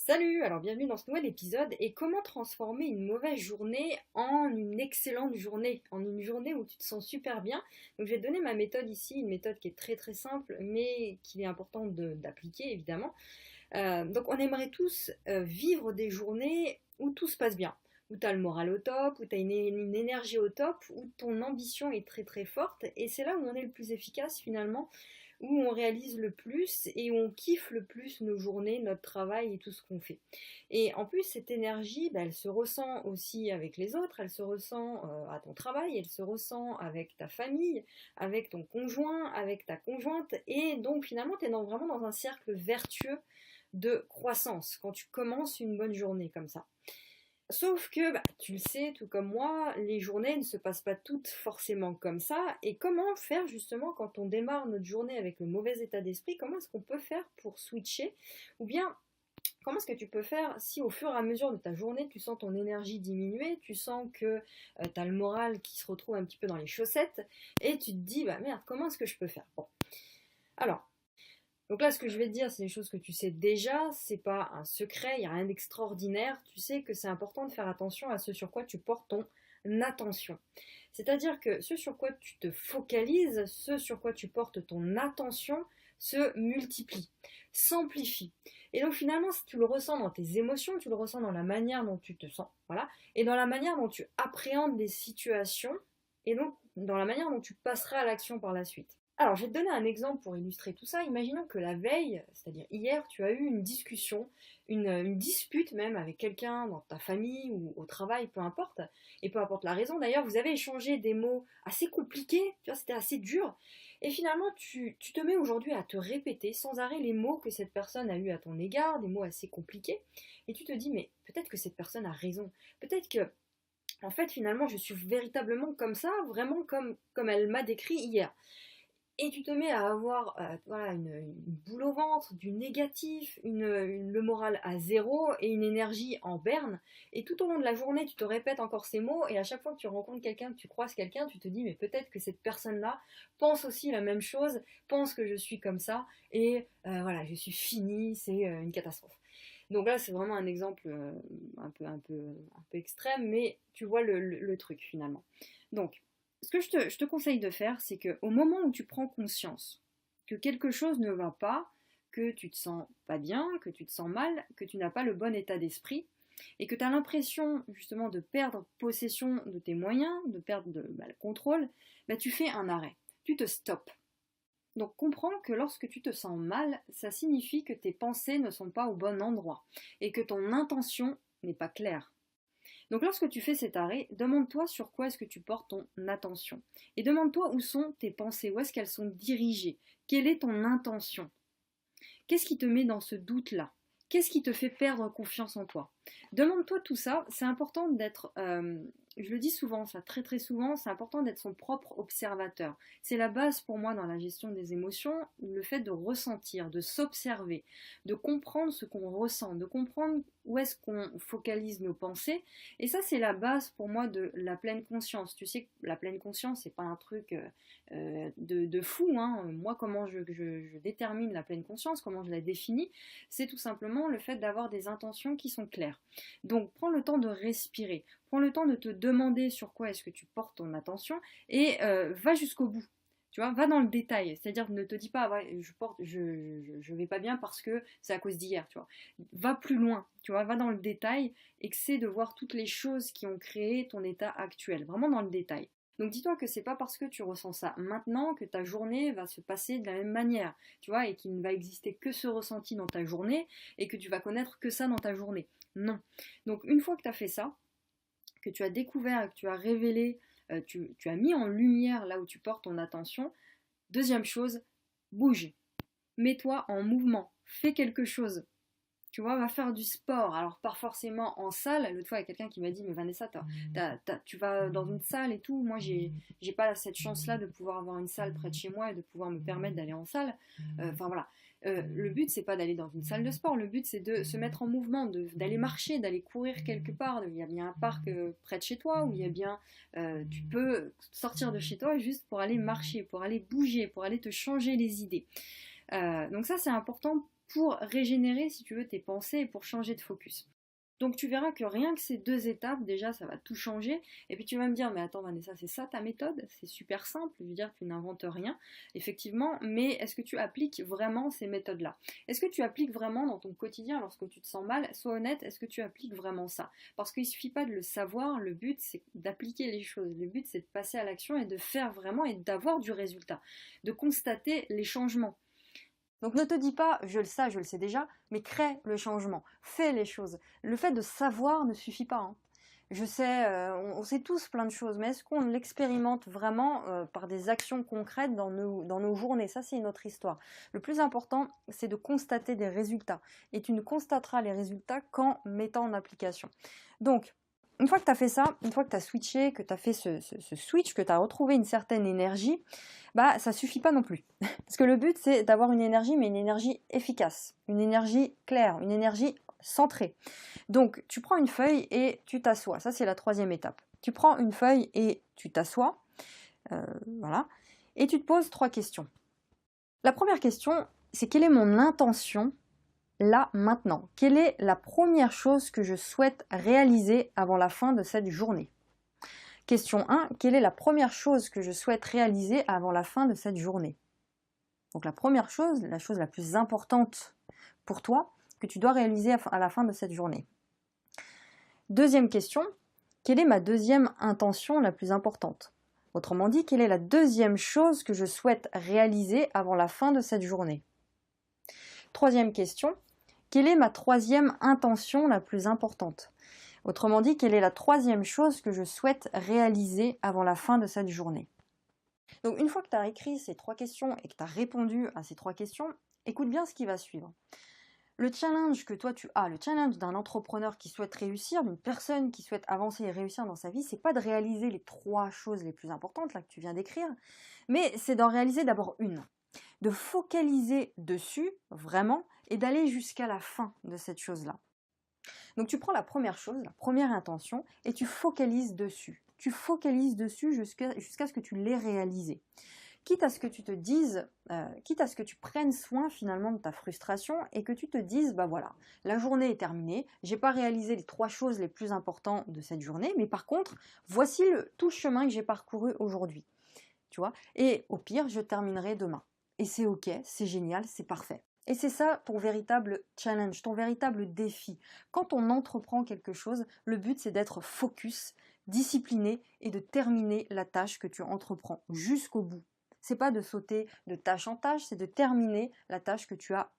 Salut, alors bienvenue dans ce nouvel épisode et comment transformer une mauvaise journée en une excellente journée, en une journée où tu te sens super bien. Donc je vais te donner ma méthode ici, une méthode qui est très très simple mais qu'il est important d'appliquer évidemment. Donc on aimerait tous vivre des journées où tout se passe bien, où tu as le moral au top, où tu as une énergie au top, où ton ambition est très très forte et c'est là où on est le plus efficace finalement, où on réalise le plus et où on kiffe le plus nos journées, notre travail et tout ce qu'on fait. Et en plus, cette énergie, elle se ressent aussi avec les autres, elle se ressent à ton travail, elle se ressent avec ta famille, avec ton conjoint, avec ta conjointe, et donc finalement, tu es vraiment dans un cercle vertueux de croissance quand tu commences une bonne journée comme ça. Sauf que, tu le sais, tout comme moi, les journées ne se passent pas toutes forcément comme ça. Et comment faire justement quand on démarre notre journée avec le mauvais état d'esprit? Comment est-ce qu'on peut faire pour switcher? Ou bien, comment est-ce que tu peux faire si au fur et à mesure de ta journée, tu sens ton énergie diminuer, tu sens que tu as le moral qui se retrouve un petit peu dans les chaussettes, et tu te dis, bah merde, comment est-ce que je peux faire? Bon, alors, donc là, ce que je vais te dire, c'est des choses que tu sais déjà, c'est pas un secret, il n'y a rien d'extraordinaire. Tu sais que c'est important de faire attention à ce sur quoi tu portes ton attention. C'est-à-dire que ce sur quoi tu te focalises, ce sur quoi tu portes ton attention, se multiplie, s'amplifie. Et donc finalement, si tu le ressens dans tes émotions, tu le ressens dans la manière dont tu te sens, voilà, et dans la manière dont tu appréhendes des situations, et donc dans la manière dont tu passeras à l'action par la suite. Alors, je vais te donner un exemple pour illustrer tout ça. Imaginons que la veille, c'est-à-dire hier, tu as eu une discussion, une dispute même avec quelqu'un dans ta famille ou au travail, peu importe, et peu importe la raison d'ailleurs, vous avez échangé des mots assez compliqués, tu vois, c'était assez dur, et finalement, tu te mets aujourd'hui à te répéter sans arrêt les mots que cette personne a eu à ton égard, des mots assez compliqués, et tu te dis, mais peut-être que cette personne a raison, peut-être que en fait, finalement, je suis véritablement comme ça, vraiment comme elle m'a décrit hier. Et tu te mets à avoir voilà, une boule au ventre, du négatif, le moral à zéro et une énergie en berne. Et tout au long de la journée, tu te répètes encore ces mots et à chaque fois que tu rencontres quelqu'un, que tu croises quelqu'un, tu te dis mais peut-être que cette personne-là pense aussi la même chose, pense que je suis comme ça et voilà, je suis finie, c'est une catastrophe. Donc là, c'est vraiment un exemple un peu extrême, mais tu vois le truc finalement. Donc, ce que je te conseille de faire, c'est qu'au moment où tu prends conscience que quelque chose ne va pas, que tu te sens pas bien, que tu te sens mal, que tu n'as pas le bon état d'esprit, et que tu as l'impression justement de perdre possession de tes moyens, de perdre le contrôle, tu fais un arrêt, tu te stoppes. Donc comprends que lorsque tu te sens mal, ça signifie que tes pensées ne sont pas au bon endroit et que ton intention n'est pas claire. Donc lorsque tu fais cet arrêt, demande-toi sur quoi est-ce que tu portes ton attention. Et demande-toi où sont tes pensées, où est-ce qu'elles sont dirigées, quelle est ton intention. Qu'est-ce qui te met dans ce doute-là? Qu'est-ce qui te fait perdre confiance en toi? Demande-toi tout ça, c'est important d'être, je le dis souvent, ça très très souvent, c'est important d'être son propre observateur. C'est la base pour moi dans la gestion des émotions, le fait de ressentir, de s'observer, de comprendre ce qu'on ressent, de comprendre où est-ce qu'on focalise nos pensées. Et ça, c'est la base pour moi de la pleine conscience. Tu sais que la pleine conscience, c'est pas un truc de fou, hein. Moi, comment je détermine la pleine conscience, comment je la définis, c'est tout simplement le fait d'avoir des intentions qui sont claires. Donc, prends le temps de respirer, prends le temps de te demander sur quoi est-ce que tu portes ton attention et va jusqu'au bout. Tu vois, va dans le détail, c'est-à-dire ne te dis pas ouais, je vais pas bien parce que c'est à cause d'hier, tu vois. Va plus loin, tu vois, va dans le détail, essaie de voir toutes les choses qui ont créé ton état actuel, vraiment dans le détail. Donc dis-toi que c'est pas parce que tu ressens ça maintenant que ta journée va se passer de la même manière, tu vois, et qu'il ne va exister que ce ressenti dans ta journée et que tu vas connaître que ça dans ta journée. Non. Donc une fois que tu as fait ça, que tu as découvert, que tu as révélé, tu as mis en lumière là où tu portes ton attention, deuxième chose, bouge. Mets-toi en mouvement. Fais quelque chose. Tu vois, va faire du sport. Alors, pas forcément en salle. L'autre fois, il y a quelqu'un qui m'a dit, mais Vanessa, tu vas dans une salle et tout. Moi, j'ai pas cette chance-là de pouvoir avoir une salle près de chez moi et de pouvoir me permettre d'aller en salle. Enfin, voilà. Le but, c'est pas d'aller dans une salle de sport. Le but, c'est de se mettre en mouvement, d'aller marcher, d'aller courir quelque part. Il y a bien un parc près de chez toi où il y a bien, tu peux sortir de chez toi juste pour aller marcher, pour aller bouger, pour aller te changer les idées. Donc ça, c'est important pour régénérer, si tu veux, tes pensées et pour changer de focus. Donc tu verras que rien que ces 2 étapes, déjà, ça va tout changer. Et puis tu vas me dire, mais attends Vanessa, c'est ça ta méthode? C'est super simple, je veux dire, tu n'inventes rien, effectivement, mais est-ce que tu appliques vraiment ces méthodes-là? Est-ce que tu appliques vraiment dans ton quotidien lorsque tu te sens mal? Sois honnête, est-ce que tu appliques vraiment ça? Parce qu'il ne suffit pas de le savoir, le but c'est d'appliquer les choses, le but c'est de passer à l'action et de faire vraiment et d'avoir du résultat, de constater les changements. Donc ne te dis pas je le sais déjà, mais crée le changement, fais les choses. Le fait de savoir ne suffit pas, hein. Je sais, on sait tous plein de choses, mais est-ce qu'on l'expérimente vraiment par des actions concrètes dans nos journées? Ça, c'est une autre histoire. Le plus important, c'est de constater des résultats. Et tu ne constateras les résultats qu'en mettant en application. Donc, une fois que tu as fait ça, une fois que tu as switché, que tu as fait ce switch, que tu as retrouvé une certaine énergie, bah ça suffit pas non plus. Parce que le but, c'est d'avoir une énergie, mais une énergie efficace, une énergie claire, une énergie centrée. Donc, tu prends une feuille et tu t'assois. Ça, c'est la 3e étape. Tu prends une feuille et tu t'assois, voilà, et tu te poses 3 questions. La première question, c'est quelle est mon intention là, maintenant? Quelle est la première chose que je souhaite réaliser avant la fin de cette journée? Question 1, quelle est la première chose que je souhaite réaliser avant la fin de cette journée? Donc la première chose, la chose la plus importante pour toi, que tu dois réaliser à la fin de cette journée. Deuxième question, quelle est ma deuxième intention la plus importante? Autrement dit, quelle est la deuxième chose que je souhaite réaliser avant la fin de cette journée? Troisième question, quelle est ma troisième intention la plus importante? Autrement dit, quelle est la troisième chose que je souhaite réaliser avant la fin de cette journée? Donc une fois que tu as écrit ces 3 questions et que tu as répondu à ces 3 questions, écoute bien ce qui va suivre. Le challenge que toi tu as, le challenge d'un entrepreneur qui souhaite réussir, d'une personne qui souhaite avancer et réussir dans sa vie, c'est pas de réaliser les 3 choses les plus importantes là que tu viens d'écrire, mais c'est d'en réaliser d'abord une. De focaliser dessus, vraiment, et d'aller jusqu'à la fin de cette chose-là. Donc tu prends la première chose, la première intention, et tu focalises dessus. Tu focalises dessus jusqu'à ce que tu l'aies réalisé. Quitte à ce que tu te dises, quitte à ce que tu prennes soin finalement de ta frustration et que tu te dises, bah voilà, la journée est terminée, j'ai pas réalisé les 3 choses les plus importantes de cette journée, mais par contre, voici tout le chemin que j'ai parcouru aujourd'hui. Tu vois? Et au pire, je terminerai demain. Et c'est ok, c'est génial, c'est parfait. Et c'est ça ton véritable challenge, ton véritable défi. Quand on entreprend quelque chose, le but c'est d'être focus, discipliné et de terminer la tâche que tu entreprends jusqu'au bout. C'est pas de sauter de tâche en tâche, c'est de terminer la tâche que tu as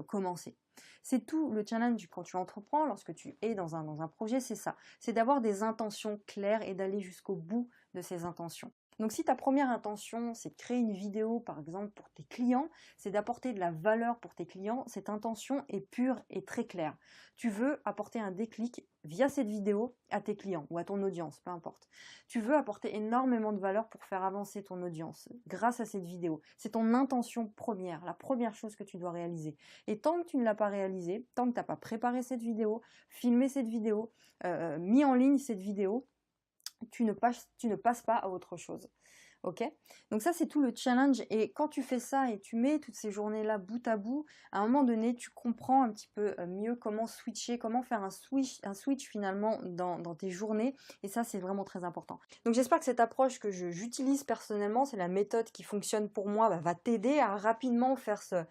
commencée. C'est tout le challenge quand tu entreprends, lorsque tu es dans un projet, c'est ça. C'est d'avoir des intentions claires et d'aller jusqu'au bout de ces intentions. Donc si ta première intention, c'est de créer une vidéo, par exemple, pour tes clients, c'est d'apporter de la valeur pour tes clients, cette intention est pure et très claire. Tu veux apporter un déclic via cette vidéo à tes clients ou à ton audience, peu importe. Tu veux apporter énormément de valeur pour faire avancer ton audience grâce à cette vidéo. C'est ton intention première, la première chose que tu dois réaliser. Et tant que tu ne l'as pas réalisée, tant que tu n'as pas préparé cette vidéo, filmé cette vidéo, mis en ligne cette vidéo, tu ne passes pas à autre chose. Ok? Donc ça, c'est tout le challenge. Et quand tu fais ça et tu mets toutes ces journées-là bout à bout, à un moment donné, tu comprends un petit peu mieux comment switcher, comment faire un switch finalement dans tes journées. Et ça, c'est vraiment très important. Donc j'espère que cette approche que j'utilise personnellement, c'est la méthode qui fonctionne pour moi, va t'aider à rapidement faire ce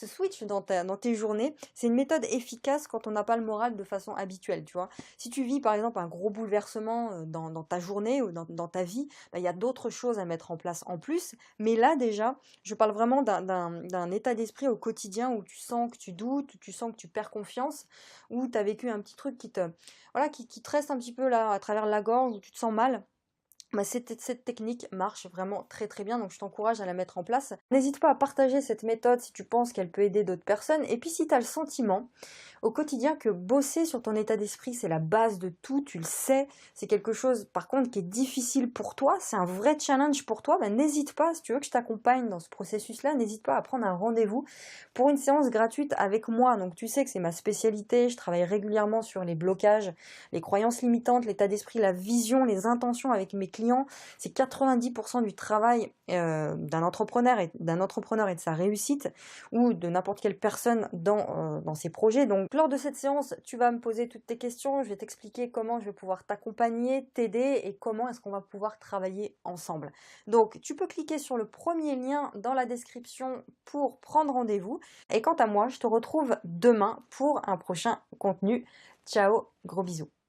switch dans tes journées. C'est une méthode efficace quand on n'a pas le moral de façon habituelle, tu vois. Si tu vis par exemple un gros bouleversement dans ta journée ou dans ta vie, il y a d'autres choses à mettre en place en plus, mais là déjà, je parle vraiment d'un état d'esprit au quotidien où tu sens que tu doutes, où tu sens que tu perds confiance, où tu as vécu un petit truc qui te reste un petit peu là à travers la gorge, où tu te sens mal. Bah, cette technique marche vraiment très très bien, donc je t'encourage à la mettre en place. N'hésite pas à partager cette méthode si tu penses qu'elle peut aider d'autres personnes, et puis si tu as le sentiment au quotidien que bosser sur ton état d'esprit, c'est la base de tout, tu le sais. C'est quelque chose, par contre, qui est difficile pour toi, c'est un vrai challenge pour toi, ben, n'hésite pas, si tu veux que je t'accompagne dans ce processus-là, n'hésite pas à prendre un rendez-vous pour une séance gratuite avec moi. Donc tu sais que c'est ma spécialité, je travaille régulièrement sur les blocages, les croyances limitantes, l'état d'esprit, la vision, les intentions avec mes clients. C'est 90% du travail d'un entrepreneur et de sa réussite ou de n'importe quelle personne dans ses projets. Donc lors de cette séance, tu vas me poser toutes tes questions, je vais t'expliquer comment je vais pouvoir t'accompagner, t'aider et comment est-ce qu'on va pouvoir travailler ensemble. Donc tu peux cliquer sur le premier lien dans la description pour prendre rendez-vous. Et quant à moi, je te retrouve demain pour un prochain contenu. Ciao, gros bisous.